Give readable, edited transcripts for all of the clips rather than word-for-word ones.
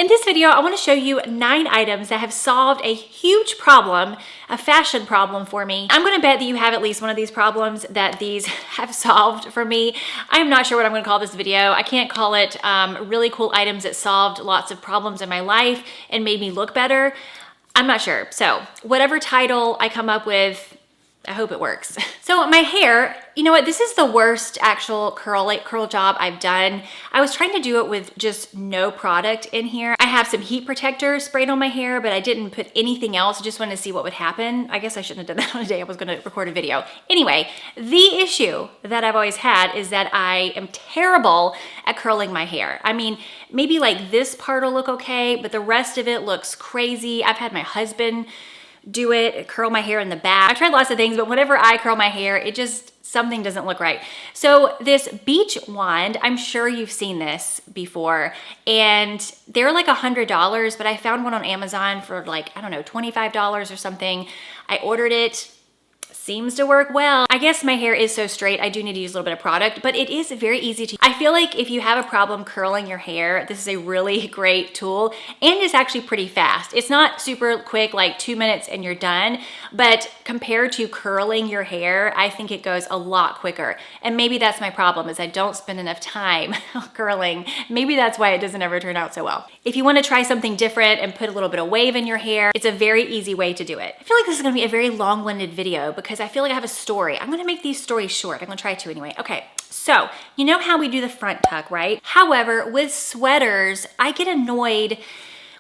In this video, I want to show you 9 items that have solved a huge problem, a fashion problem for me. I'm going to bet that you have at least one of these problems that these have solved for me. I'm not sure what I'm going to call this video. I can't call it really cool items that solved lots of problems in my life and made me look better. I'm not sure. So whatever title I come up with, I hope it works. So my hair, you know what? This is the worst actual curl job I've done. I was trying to do it with just no product in here. I have some heat protector sprayed on my hair, but I didn't put anything else. I just wanted to see what would happen. I guess I shouldn't have done that on a day I was gonna record a video. Anyway, the issue that I've always had is that I am terrible at curling my hair. I mean, maybe like this part will look okay, but the rest of it looks crazy. I've had my husband do it, curl my hair in the back. I've tried lots of things, but whenever I curl my hair, it just, something doesn't look right. So this beach wand, I'm sure you've seen this before, and they're like $100, but I found one on Amazon for like, I don't know, $25 or something. I ordered it. Seems to work well. I guess my hair is so straight, I do need to use a little bit of product, but it is very easy to use. I feel like if you have a problem curling your hair, this is a really great tool, and it's actually pretty fast. It's not super quick, like 2 minutes and you're done, but compared to curling your hair, I think it goes a lot quicker. And maybe that's my problem, is I don't spend enough time curling. Maybe that's why it doesn't ever turn out so well. If you want to try something different and put a little bit of wave in your hair, it's a very easy way to do it. I feel like this is going to be a very long-winded video because I feel like I have a story. I'm gonna make these stories short. I'm gonna try to anyway. Okay, so you know how we do the front tuck, right? However, with sweaters, I get annoyed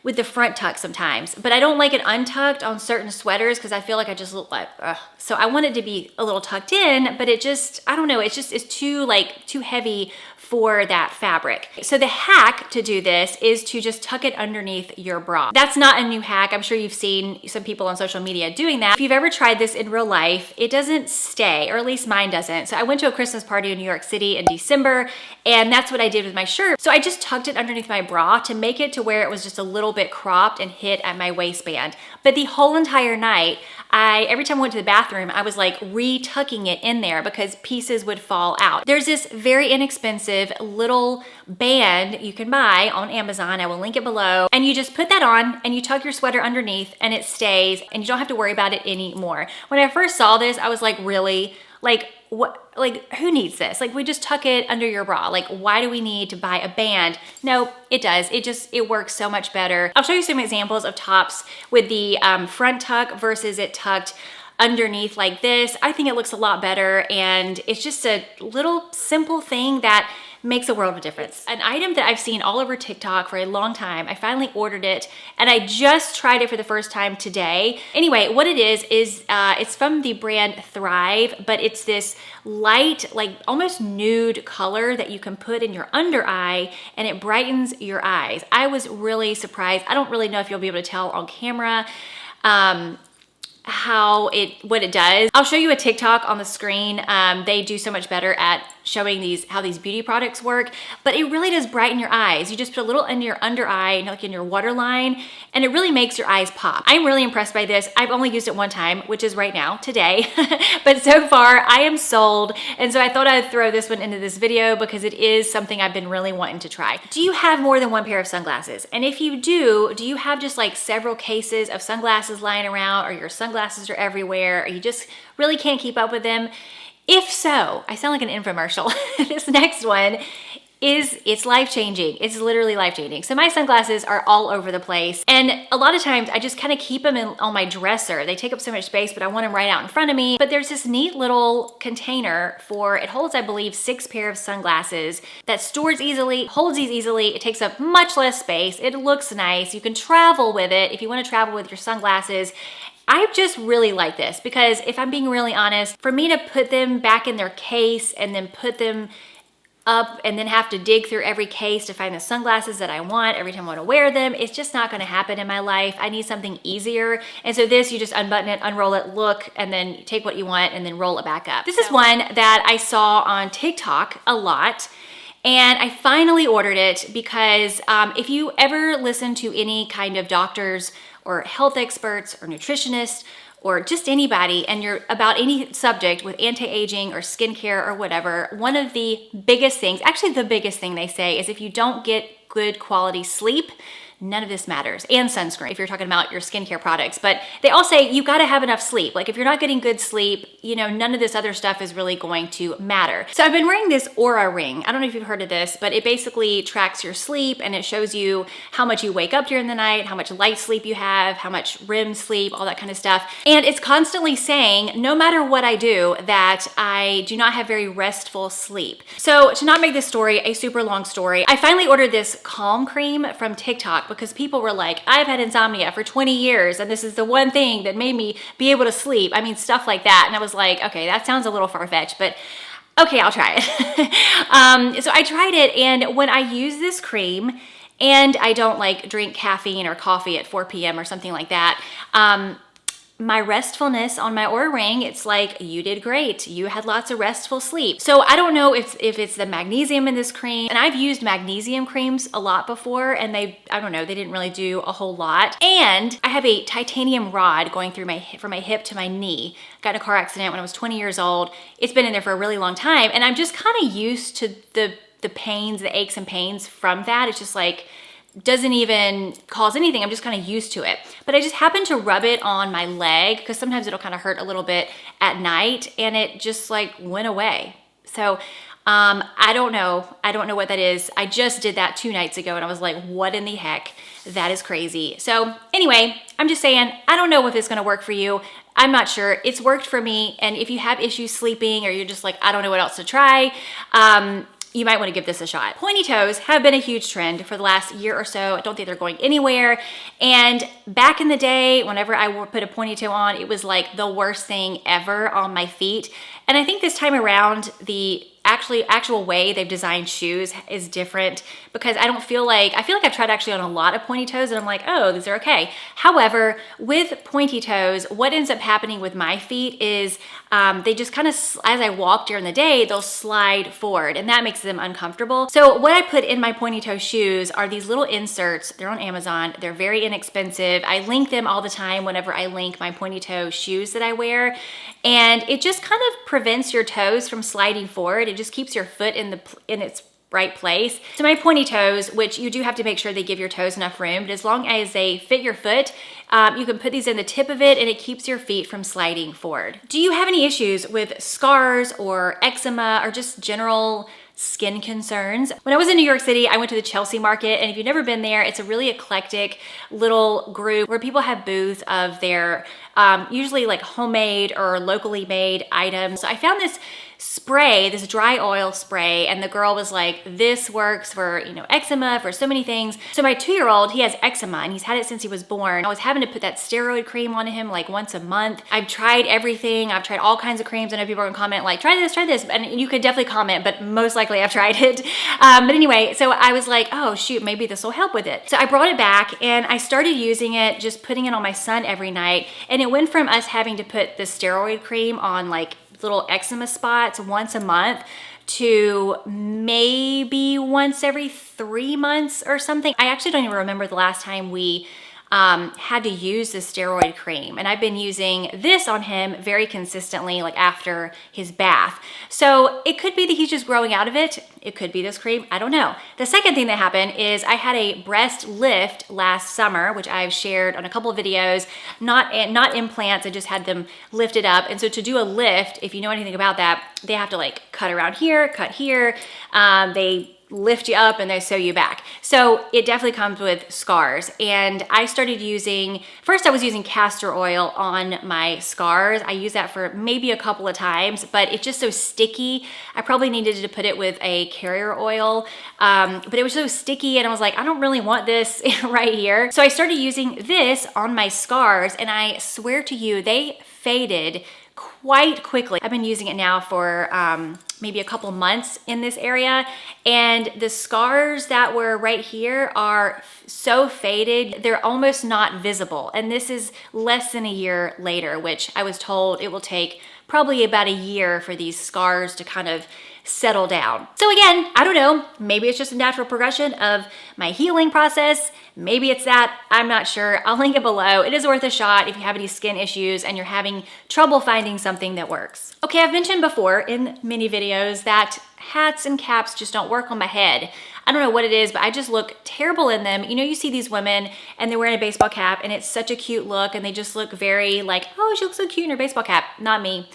with the front tuck sometimes, but I don't like it untucked on certain sweaters because I feel like I just look like, ugh. So I want it to be a little tucked in, but it just, I don't know, it's too heavy for that fabric. So the hack to do this is to just tuck it underneath your bra. That's not a new hack. I'm sure you've seen some people on social media doing that. If you've ever tried this in real life, it doesn't stay, or at least mine doesn't. So I went to a Christmas party in New York City in December, and that's what I did with my shirt. So I just tucked it underneath my bra to make it to where it was just a little bit cropped and hit at my waistband. But the whole entire night, every time I went to the bathroom, I was like re-tucking it in there because pieces would fall out. There's this very inexpensive little band you can buy on Amazon. I will link it below. And you just put that on and you tuck your sweater underneath and it stays and you don't have to worry about it anymore. When I first saw this, I was like, really? Like, what? Like, who needs this? Like, we just tuck it under your bra. Like, why do we need to buy a band? No, it does. It works so much better. I'll show you some examples of tops with the front tuck versus it tucked underneath like this. I think it looks a lot better, and it's just a little simple thing that makes a world of difference. An item that I've seen all over TikTok for a long time. I finally ordered it and I just tried it for the first time today. Anyway, what it is it's from the brand Thrive, but it's this light, like almost nude color that you can put in your under eye and it brightens your eyes. I was really surprised. I don't really know if you'll be able to tell on camera what it does. I'll show you a TikTok on the screen. They do so much better at showing how these beauty products work, but it really does brighten your eyes. You just put a little in your under eye, like in your waterline, and it really makes your eyes pop. I'm really impressed by this. I've only used it one time, which is right now, today, but so far I am sold. And so I thought I'd throw this one into this video because it is something I've been really wanting to try. Do you have more than one pair of sunglasses? And if you do you have just like several cases of sunglasses lying around, or your sunglasses are everywhere, or you just really can't keep up with them? If so, I sound like an infomercial. This next one it's life-changing. It's literally life-changing. So my sunglasses are all over the place. And a lot of times I just kind of keep them on my dresser. They take up so much space, but I want them right out in front of me. But there's this neat little container it holds, I believe, 6 pair of sunglasses that stores easily, holds these easily. It takes up much less space. It looks nice. You can travel with it if you want to travel with your sunglasses. I just really like this because if I'm being really honest, for me to put them back in their case and then put them up and then have to dig through every case to find the sunglasses that I want every time I want to wear them, it's just not going to happen in my life. I need something easier. And so this, you just unbutton it, unroll it, look, and then take what you want and then roll it back up. This is one that I saw on TikTok a lot. And I finally ordered it because if you ever listen to any kind of doctors or health experts or nutritionists or just anybody, and you're about any subject with anti-aging or skincare or whatever, one of the biggest things, actually the biggest thing they say, is if you don't get good quality sleep, none of this matters. And sunscreen if you're talking about your skincare products. But they all say you gotta have enough sleep. Like if you're not getting good sleep, you know, none of this other stuff is really going to matter. So I've been wearing this Oura ring. I don't know if you've heard of this, but it basically tracks your sleep and it shows you how much you wake up during the night, how much light sleep you have, how much REM sleep, all that kind of stuff. And it's constantly saying, no matter what I do, that I do not have very restful sleep. So to not make this story a super long story, I finally ordered this Calm cream from TikTok because people were like, I've had insomnia for 20 years and this is the one thing that made me be able to sleep. I mean, stuff like that. And I was like, okay, that sounds a little far-fetched, but okay, I'll try it. So I tried it, and when I use this cream and I don't like drink caffeine or coffee at 4 p.m. or something like that, my restfulness on my Oura ring, it's like, you did great. You had lots of restful sleep. So I don't know if it's the magnesium in this cream. And I've used magnesium creams a lot before and I don't know, they didn't really do a whole lot. And I have a titanium rod going through from my hip to my knee. Got in a car accident when I was 20 years old. It's been in there for a really long time. And I'm just kind of used to the pains, the aches and pains from that. It's just like, doesn't even cause anything. I'm just kind of used to it. But I just happened to rub it on my leg because sometimes it'll kind of hurt a little bit at night and it just like went away. So I don't know what that is. I just did that 2 nights ago and I was like, what in the heck? That is crazy. So anyway, I'm just saying, I don't know if it's gonna work for you. I'm not sure. It's worked for me. And if you have issues sleeping or you're just like, I don't know what else to try, you might want to give this a shot. Pointy toes have been a huge trend for the last year or so. I don't think they're going anywhere. And back in the day, whenever I would put a pointy toe on, it was like the worst thing ever on my feet. And I think this time around, the actual way they've designed shoes is different because I feel like I've tried actually on a lot of pointy toes and I'm like, oh, these are okay. However, with pointy toes, what ends up happening with my feet is they just kind of, as I walk during the day, they'll slide forward and that makes them uncomfortable. So what I put in my pointy toe shoes are these little inserts. They're on Amazon. They're very inexpensive. I link them all the time whenever I link my pointy toe shoes that I wear. And it just kind of prevents your toes from sliding forward. It just keeps your foot in its right place. So my pointy toes, which you do have to make sure they give your toes enough room, but as long as they fit your foot, you can put these in the tip of it and it keeps your feet from sliding forward. Do you have any issues with scars or eczema or just general skin concerns? When I was in New York City, I went to the Chelsea Market, and if you've never been there, it's a really eclectic little group where people have booths of their usually like homemade or locally made items. So I found this spray, this dry oil spray, and the girl was like, this works for, you know, eczema, for so many things. So my 2-year-old, he has eczema and he's had it since he was born. I was having to put that steroid cream on him like once a month. I've tried everything. I've tried all kinds of creams. I know people are gonna comment like, try this, and you could definitely comment, but most likely I've tried it. But anyway, so I was like, oh shoot, maybe this will help with it. So I brought it back and I started using it, just putting it on my son every night. And it went from us having to put the steroid cream on like little eczema spots once a month to maybe once every 3 months or something. I actually don't even remember the last time we had to use the steroid cream, and I've been using this on him very consistently, like after his bath. So it could be that he's just growing out of it. It could be this cream, I don't know. The second thing that happened is I had a breast lift last summer, which I've shared on a couple of videos, not implants, I just had them lifted up. And so to do a lift, if you know anything about that, they have to like cut around here, cut here. They lift you up and they sew you back. So it definitely comes with scars. And I started using, first I was using castor oil on my scars. I used that for maybe a couple of times, but it's just so sticky. I probably needed to put it with a carrier oil, but it was so sticky and I was like, I don't really want this right here. So I started using this on my scars and I swear to you, they faded quite quickly. I've been using it now for maybe a couple months in this area, and the scars that were right here are so faded, they're almost not visible. And this is less than a year later, which I was told it will take probably about a year for these scars to kind of settle down. So again, I don't know, maybe it's just a natural progression of my healing process. Maybe it's that, I'm not sure. I'll link it below. It is worth a shot if you have any skin issues and you're having trouble finding something that works. Okay, I've mentioned before in many videos that hats and caps just don't work on my head. I don't know what it is, but I just look terrible in them. You know, you see these women and they're wearing a baseball cap and it's such a cute look and they just look very like, oh, she looks so cute in her baseball cap. Not me.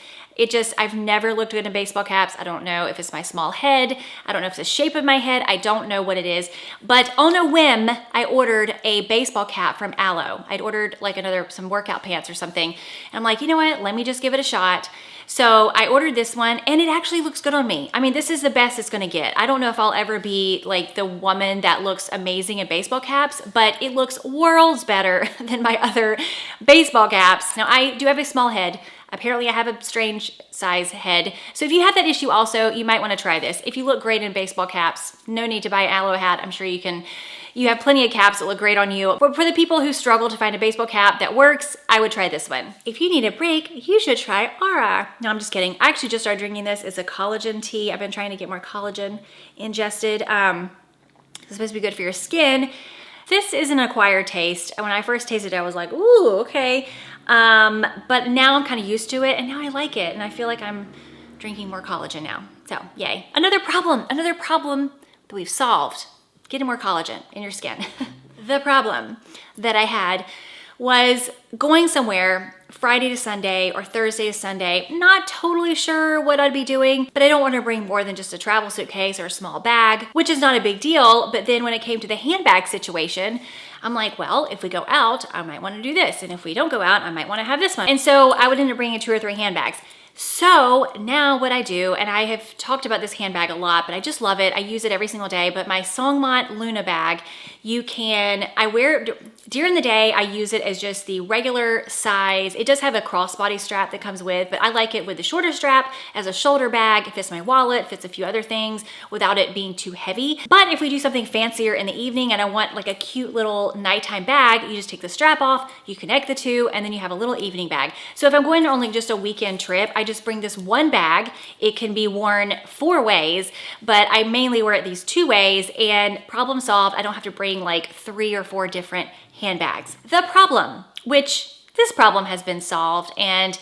I've never looked good in baseball caps. I don't know if it's my small head. I don't know if it's the shape of my head. I don't know what it is. But on a whim, I ordered a baseball cap from Aloe. I'd ordered like some workout pants or something. And I'm like, you know what? Let me just give it a shot. So I ordered this one and it actually looks good on me. I mean, this is the best it's gonna get. I don't know if I'll ever be like the woman that looks amazing in baseball caps, but it looks worlds better than my other baseball caps. Now I do have a small head. Apparently I have a strange size head. So if you have that issue also, you might wanna try this. If you look great in baseball caps, no need to buy an Aloe hat. I'm sure you have plenty of caps that look great on you. For the people who struggle to find a baseball cap that works, I would try this one. If you need a break, you should try Aura. No, I'm just kidding. I actually just started drinking this. It's a collagen tea. I've been trying to get more collagen ingested. It's supposed to be good for your skin. This is an acquired taste. When I first tasted it, I was like, ooh, okay. But now I'm kind of used to it and now I like it. And I feel like I'm drinking more collagen now. So yay. Another problem that we've solved. Getting more collagen in your skin. The problem that I had was going somewhere Friday to Sunday or Thursday to Sunday, not totally sure what I'd be doing, but I don't want to bring more than just a travel suitcase or a small bag, which is not a big deal. But then when it came to the handbag situation, I'm like, well, if we go out, I might want to do this. And if we don't go out, I might want to have this one. And so I would end up bringing 2 or 3 handbags. So now what I do, and I have talked about this handbag a lot, but I just love it. I use it every single day, but my Songmont Luna bag, I wear it during the day. I use it as just the regular size. It does have a crossbody strap that comes with, but I like it with the shorter strap as a shoulder bag. It fits my wallet, fits a few other things without it being too heavy. But if we do something fancier in the evening and I want like a cute little nighttime bag, you just take the strap off, you connect the two, and then you have a little evening bag. So if I'm going on like just a weekend trip, I just bring this one bag. It can be worn 4 ways, but I mainly wear it these 2 ways, and problem solved. I don't have to bring like 3 or 4 different handbags. The problem, which this problem has been solved, and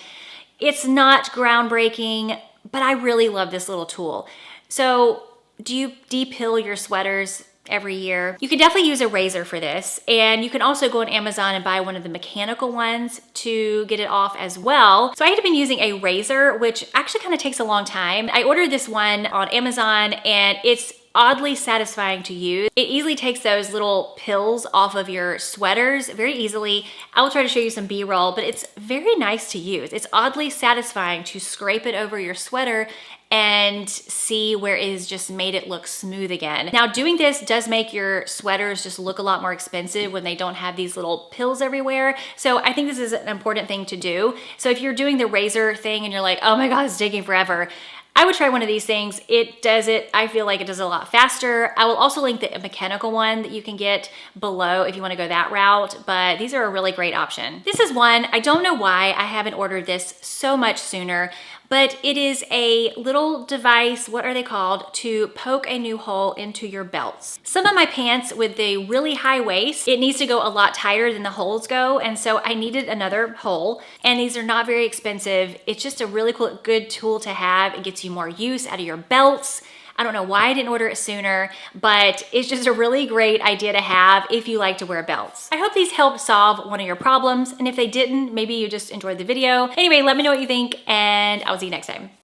it's not groundbreaking, but I really love this little tool. So do you de-pill your sweaters every year? You can definitely use a razor for this, and you can also go on Amazon and buy one of the mechanical ones to get it off as well. So I had been using a razor, which actually kind of takes a long time. I ordered this one on Amazon and it's oddly satisfying to use. It easily takes those little pills off of your sweaters very easily. I will try to show you some B-roll, but it's very nice to use. It's oddly satisfying to scrape it over your sweater and see where it has just made it look smooth again. Now, doing this does make your sweaters just look a lot more expensive when they don't have these little pills everywhere. So I think this is an important thing to do. So if you're doing the razor thing and you're like, oh my God, it's taking forever, I would try one of these things. I feel like it does it a lot faster. I will also link the mechanical one that you can get below if you wanna go that route, but these are a really great option. This is one, I don't know why I haven't ordered this so much sooner, but it is a little device, what are they called, to poke a new hole into your belts. Some of my pants with the really high waist, it needs to go a lot tighter than the holes go, and so I needed another hole, and these are not very expensive. It's just a really cool, good tool to have. It gets you more use out of your belts. I don't know why I didn't order it sooner, but it's just a really great idea to have if you like to wear belts. I hope these helped solve one of your problems, and if they didn't, maybe you just enjoyed the video. Anyway, let me know what you think, and I'll see you next time.